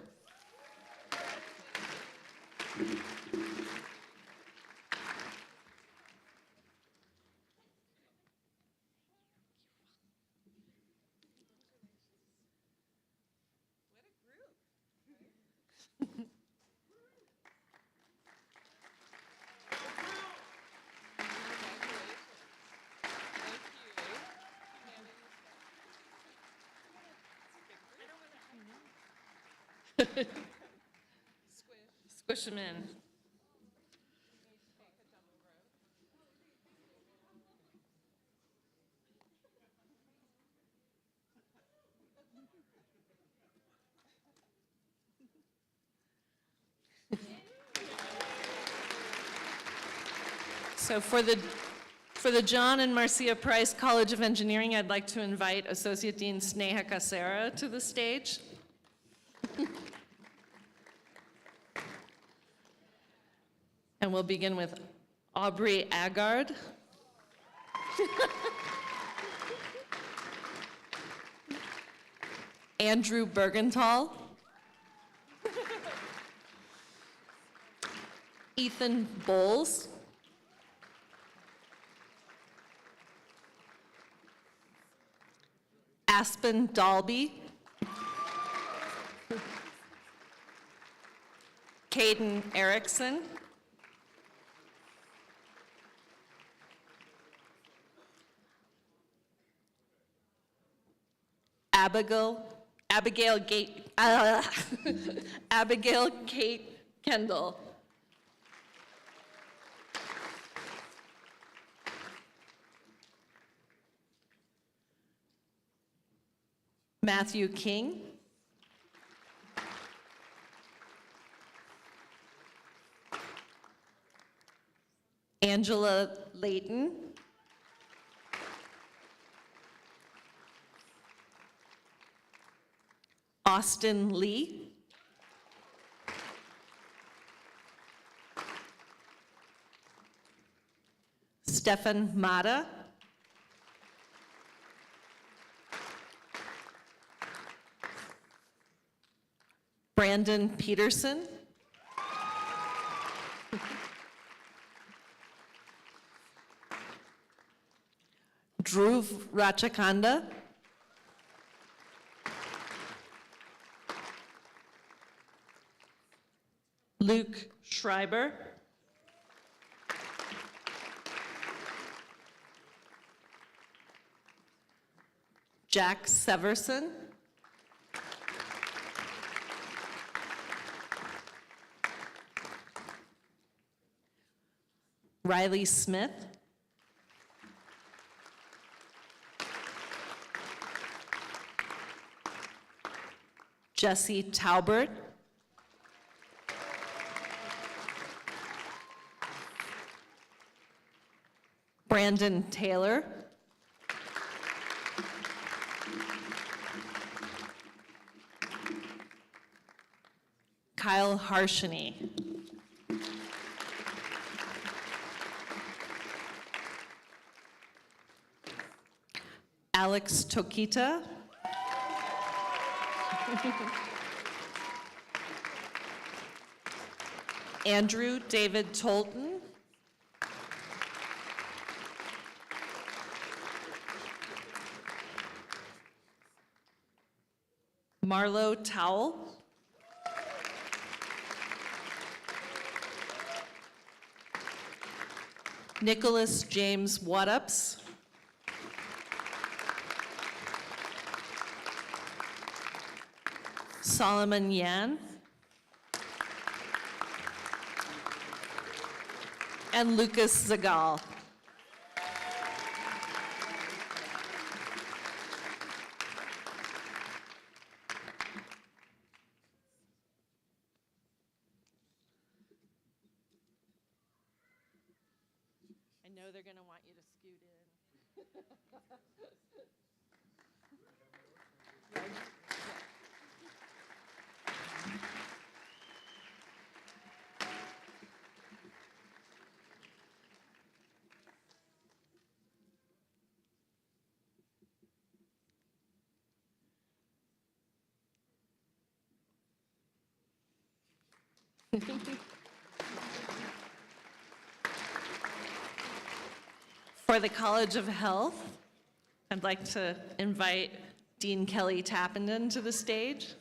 Squish them in. So for the John and Marcia Price College of Engineering, I'd like to invite Associate Dean Sneha Kasera to the stage. And we'll begin with Aubrey Agard. Andrew Bergenthal. Ethan Bowles. Aspen Dalby. Caden Erickson. Abigail Kate Kendall. Matthew King. Angela Layton. Austin Lee. Stefan Mata. Brandon Peterson. Dhruv Rachakanda. Luke Schreiber. Jack Severson. Riley Smith. Jesse Taubert. Brandon Taylor. Kyle Harshany. Alex Tokita. Andrew David Tolton. Marlo Towle. Nicholas James Wattups. Solomon Yan. And Lucas Zagal. I know they're going to want you to scoot in. For the College of Health, I'd like to invite Dean Kelly Tappenden to the stage.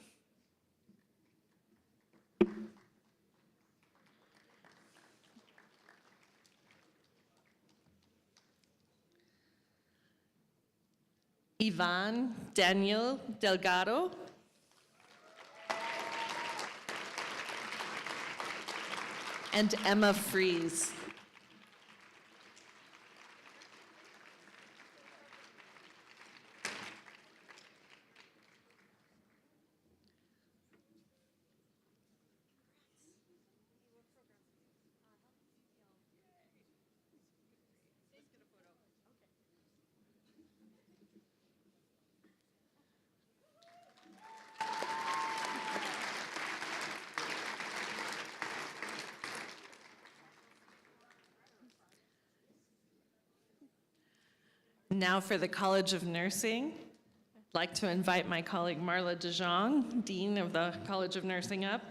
Ivan Daniel Delgado. And Emma Fries. Now for the College of Nursing, I'd like to invite my colleague Marla DeJong, Dean of the College of Nursing, up.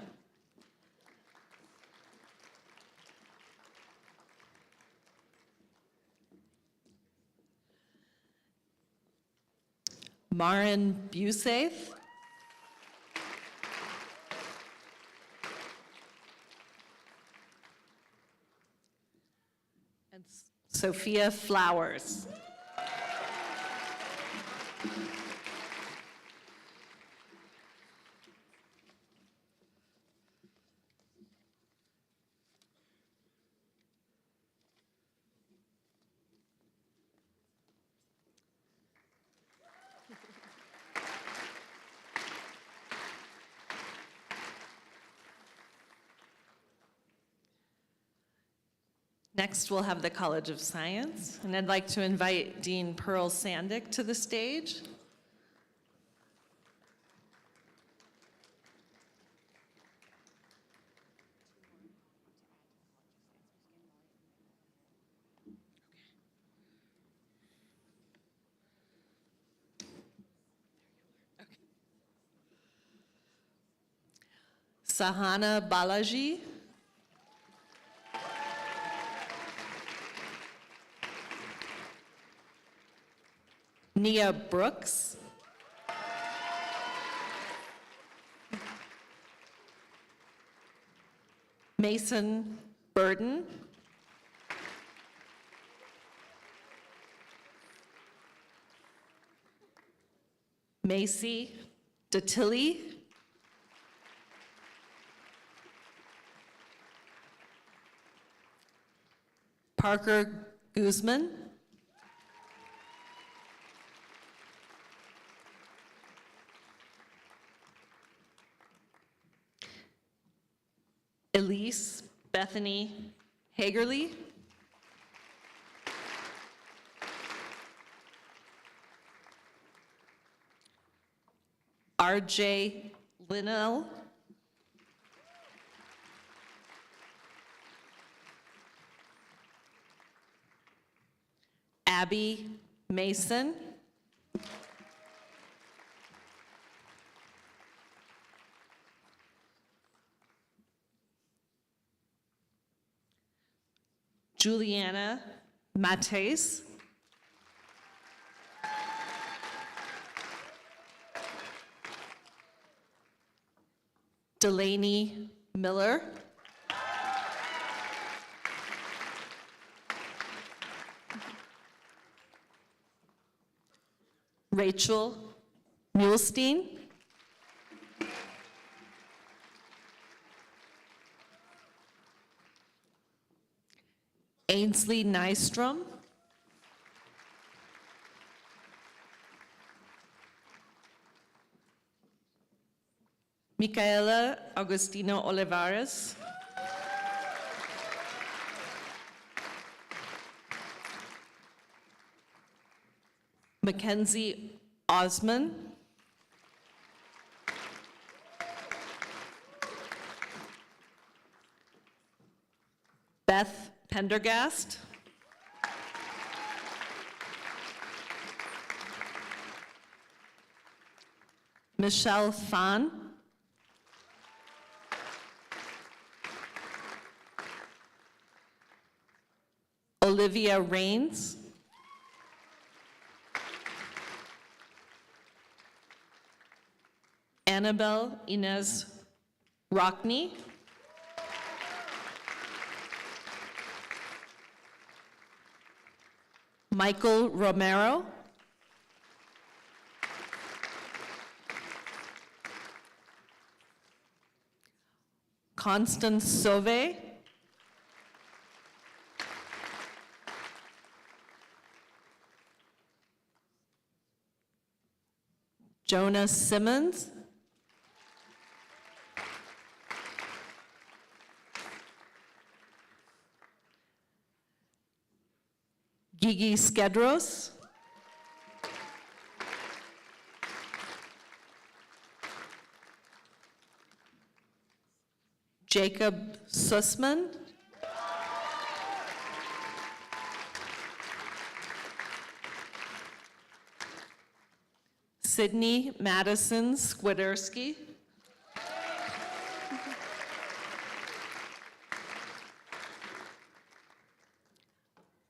Marin Busaith. And Sophia Flowers. Next, we'll have the College of Science, and I'd like to invite Dean Pearl Sandick to the stage. Sahana Balaji. Nia Brooks. Mason Burden. Macy Datilli. Parker Guzman. Elise Bethany Hagerly. RJ Linnell. Abby Mason. Juliana Mates. Delaney Miller. Rachel Muhlstein. Ainsley Nystrom. Micaela Agustino Olivares. Mackenzie Osman. Beth Pendergast. Michelle Fan. Olivia Rains. Annabelle Inez Rockney. Michael Romero. Constance Sauvé. Jonas Simmons. Gigi Skedros. Jacob Sussman. Sydney Madison Skwiderski.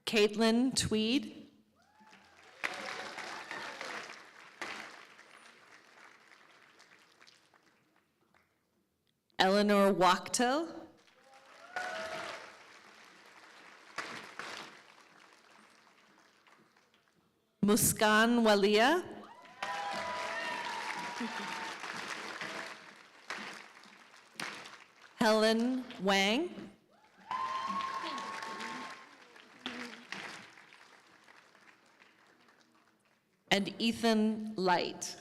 Caitlin Tweed. Eleanor Wachtel. Muskan Walia. Helen Wang. And Ethan Light.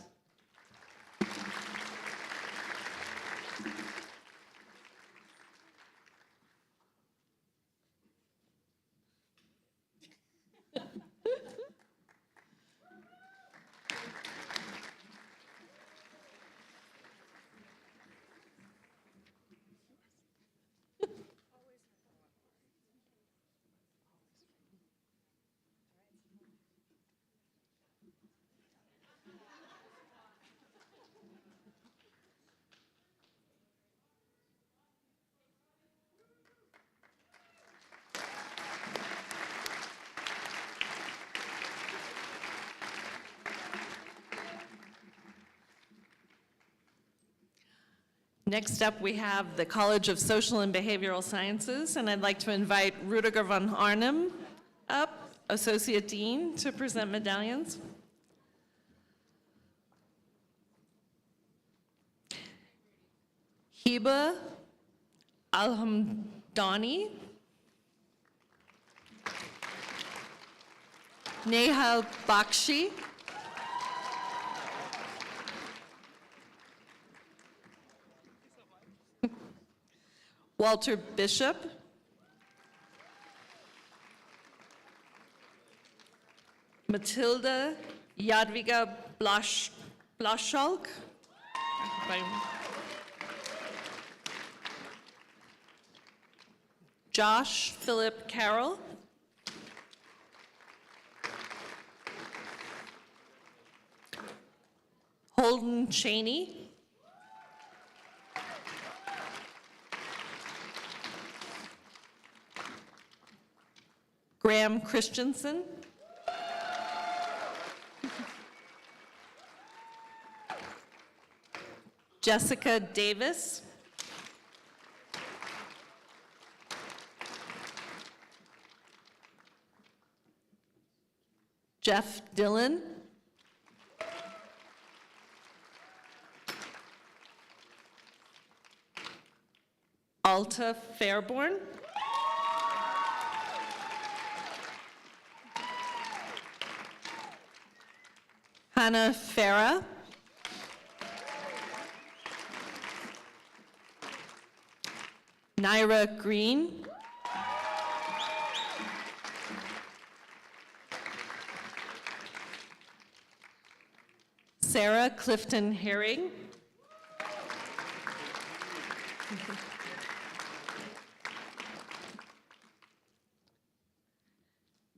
Next up, we have the College of Social and Behavioral Sciences, and I'd like to invite Rudiger von Arnim up, Associate Dean, to present medallions. Hiba Alhamdani, Nehal Bakshi, Walter Bishop, Matilda Jadwiga Blaschalk, Josh Philip Carroll, Holden Cheney, Graham Christensen, Jessica Davis, Jeff Dillon, Alta Fairborn, Hannah Farah, Naira Green, Sarah Clifton Herring,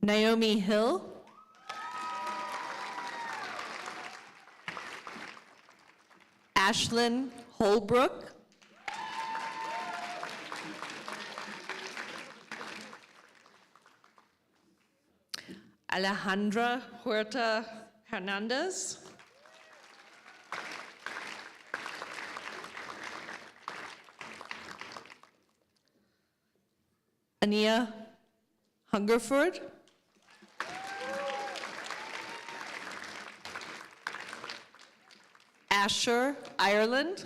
Naomi Hill, Ashlyn Holbrook, Alejandra Huerta Hernandez, Ania Hungerford, Asher Ireland,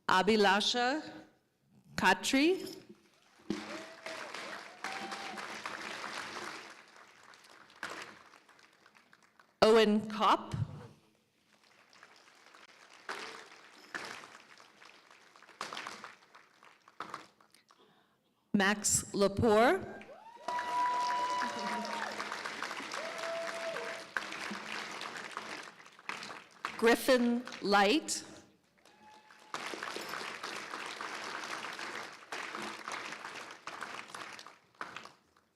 Abhilasha Khatri, Owen Kopp, Max Lepore, Griffin Light,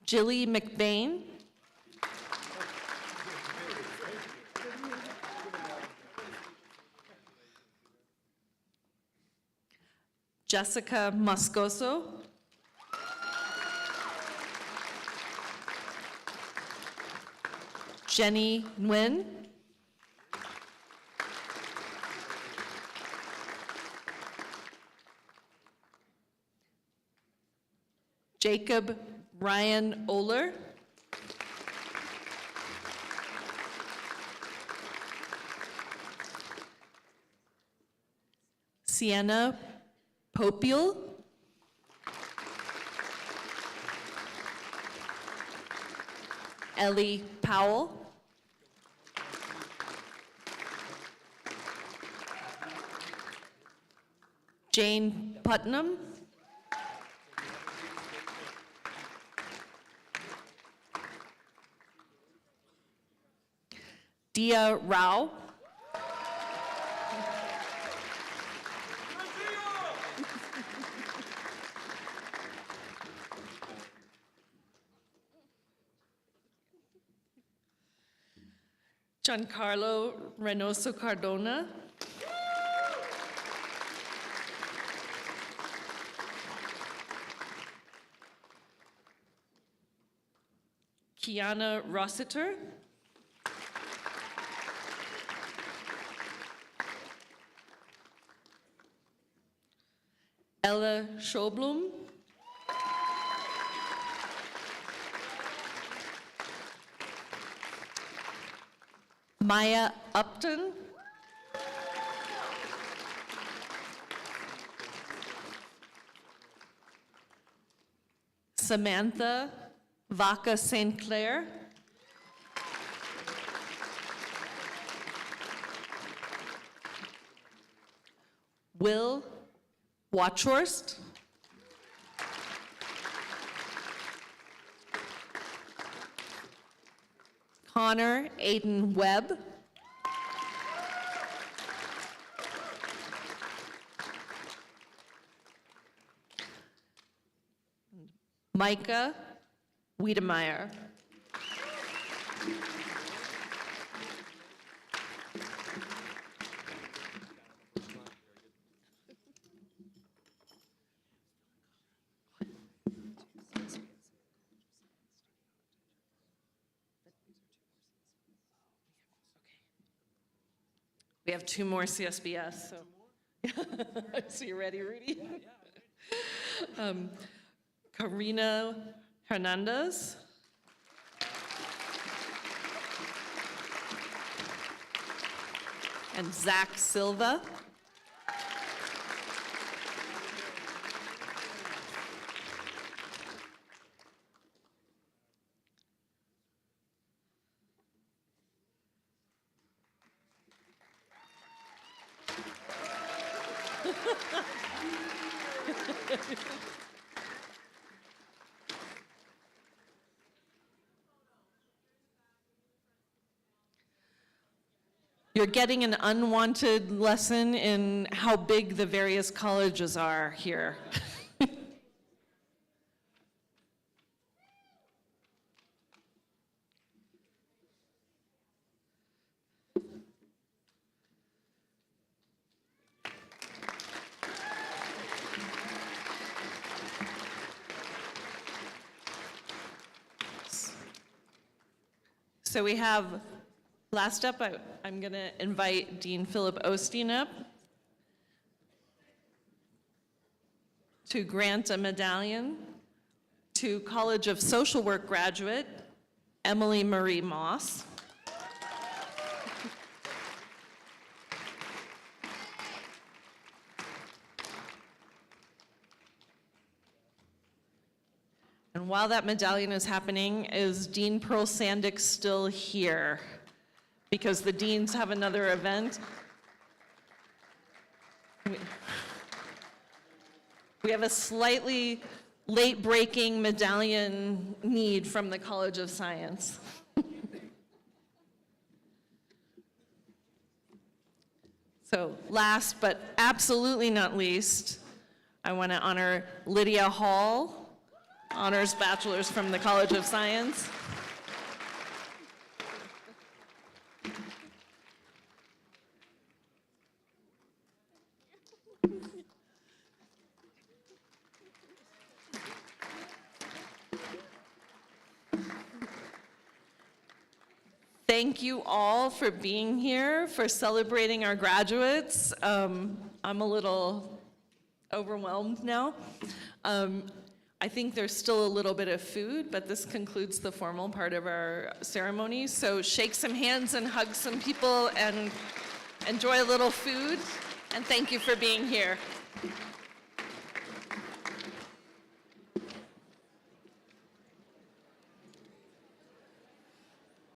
Jilly McBain, Jessica Moscoso, Jenny Nguyen, Jacob Ryan Oler, Sienna Popiel, Ellie Powell, Jane Putnam, Dia Rao, Giancarlo Reynoso Cardona, Kiana Rossiter, Ella Schoblum, Maya Upton. Samantha Vaca St. Clair. Will Watchhorst. Connor Aiden Webb. Micah Wiedemeyer. We have 2 more CSBS, so. So you ready, Rudy? Karina Hernandez. And Zach Silva. You're getting an unwanted lesson in how big the various colleges are here. So we have, last up, I'm going to invite Dean Philip Osteen up to grant a medallion to College of Social Work graduate Emily Marie Moss. And while that medallion is happening, is Dean Pearl Sandick still here? Because the deans have another event. We have a slightly late-breaking medallion need from the College of Science. So last but absolutely not least, I want to honor Lydia Hall, honors bachelor's from the College of Science. Thank you all for being here, for celebrating our graduates. I'm a little overwhelmed now. I think there's still a little bit of food, but this concludes the formal part of our ceremony. So shake some hands and hug some people and enjoy a little food. And thank you for being here.